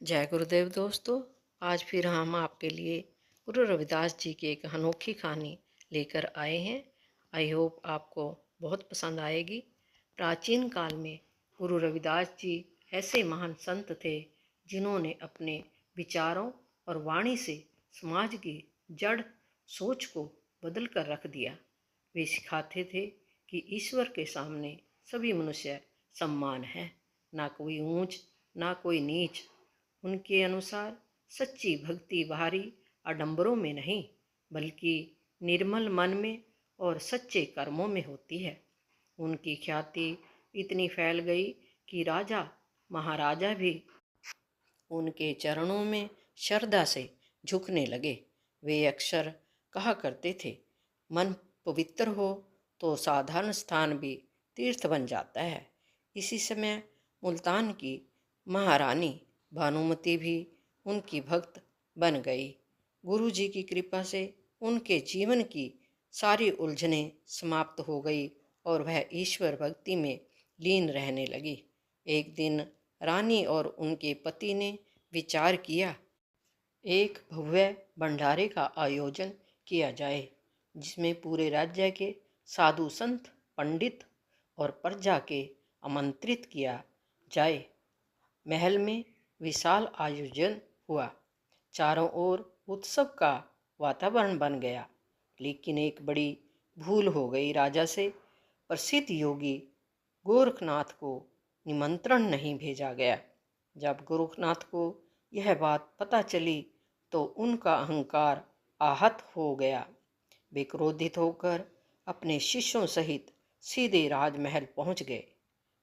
जय गुरुदेव दोस्तों। आज फिर हम आपके लिए गुरु रविदास जी की एक अनोखी कहानी लेकर आए हैं। आई होप आपको बहुत पसंद आएगी। प्राचीन काल में गुरु रविदास जी ऐसे महान संत थे जिन्होंने अपने विचारों और वाणी से समाज की जड़ सोच को बदल कर रख दिया। वे सिखाते थे कि ईश्वर के सामने सभी मनुष्य समान है, ना कोई ऊंच ना कोई नीच। उनके अनुसार सच्ची भक्ति बाहरी आडंबरों में नहीं बल्कि निर्मल मन में और सच्चे कर्मों में होती है। उनकी ख्याति इतनी फैल गई कि राजा महाराजा भी उनके चरणों में श्रद्धा से झुकने लगे। वे अक्सर कहा करते थे, मन पवित्र हो तो साधारण स्थान भी तीर्थ बन जाता है। इसी समय मुल्तान की महारानी भानुमति भी उनकी भक्त बन गई। गुरु जी की कृपा से उनके जीवन की सारी उलझनें समाप्त हो गई और वह ईश्वर भक्ति में लीन रहने लगी। एक दिन रानी और उनके पति ने विचार किया, एक भव्य भंडारे का आयोजन किया जाए जिसमें पूरे राज्य के साधु संत पंडित और प्रजा के आमंत्रित किया जाए। महल में विशाल आयोजन हुआ। चारों ओर उत्सव का वातावरण बन गया, लेकिन एक बड़ी भूल हो गई। राजा से प्रसिद्ध योगी गोरखनाथ को निमंत्रण नहीं भेजा गया। जब गोरखनाथ को यह बात पता चली तो उनका अहंकार आहत हो गया। वे क्रोधित होकर अपने शिष्यों सहित सीधे राजमहल पहुंच गए।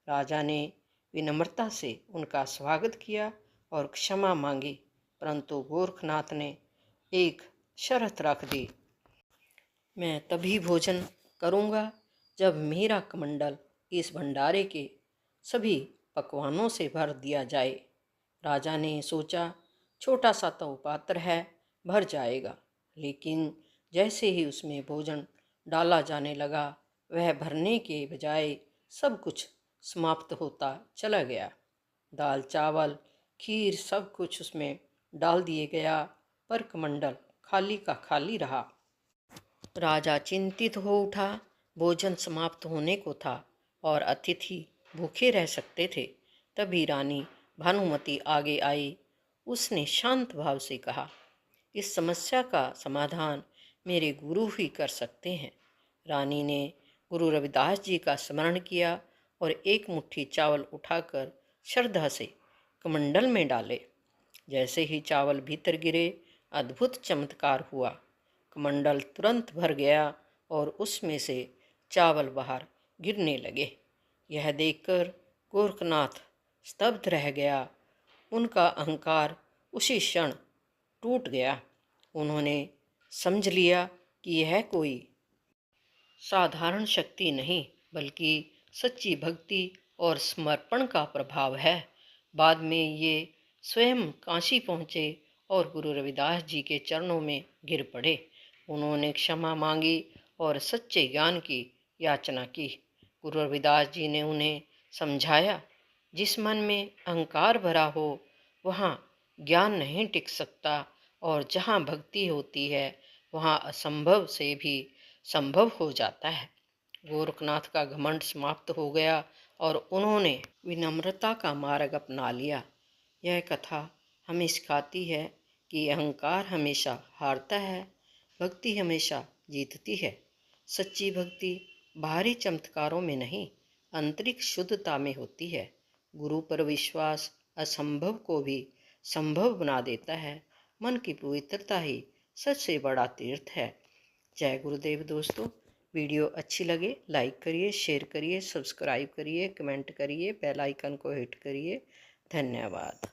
राजा ने विनम्रता से उनका स्वागत किया और क्षमा मांगी, परंतु गोरखनाथ ने एक शर्त रख दी, मैं तभी भोजन करूंगा जब मेरा कमंडल इस भंडारे के सभी पकवानों से भर दिया जाए। राजा ने सोचा, छोटा सा तो पात्र है, भर जाएगा। लेकिन जैसे ही उसमें भोजन डाला जाने लगा, वह भरने के बजाय सब कुछ समाप्त होता चला गया। दाल चावल खीर सब कुछ उसमें डाल दिए गया, पर कमंडल खाली का खाली रहा। राजा चिंतित हो उठा। भोजन समाप्त होने को था और अतिथि भूखे रह सकते थे। तभी रानी भानुमति आगे आई। उसने शांत भाव से कहा, इस समस्या का समाधान मेरे गुरु ही कर सकते हैं। रानी ने गुरु रविदास जी का स्मरण किया और एक मुट्ठी चावल उठाकर श्रद्धा से कमंडल में डाले। जैसे ही चावल भीतर गिरे, अद्भुत चमत्कार हुआ। कमंडल तुरंत भर गया और उसमें से चावल बाहर गिरने लगे। यह देखकर गोरखनाथ स्तब्ध रह गया। उनका अहंकार उसी क्षण टूट गया। उन्होंने समझ लिया कि यह कोई साधारण शक्ति नहीं बल्कि सच्ची भक्ति और समर्पण का प्रभाव है। बाद में ये स्वयं काशी पहुँचे और गुरु रविदास जी के चरणों में गिर पड़े। उन्होंने क्षमा मांगी और सच्चे ज्ञान की याचना की। गुरु रविदास जी ने उन्हें समझाया, जिस मन में अहंकार भरा हो वहाँ ज्ञान नहीं टिक सकता, और जहाँ भक्ति होती है वहाँ असंभव से भी संभव हो जाता है। गोरखनाथ का घमंड समाप्त हो गया और उन्होंने विनम्रता का मार्ग अपना लिया। यह कथा हमें सिखाती है कि अहंकार हमेशा हारता है, भक्ति हमेशा जीतती है। सच्ची भक्ति बाहरी चमत्कारों में नहीं, आंतरिक शुद्धता में होती है। गुरु पर विश्वास असंभव को भी संभव बना देता है। मन की पवित्रता ही सबसे बड़ा तीर्थ है। जय गुरुदेव दोस्तों। वीडियो अच्छी लगे लाइक करिए, शेयर करिए, सब्सक्राइब करिए, कमेंट करिए, बेल आइकन को हिट करिए। धन्यवाद।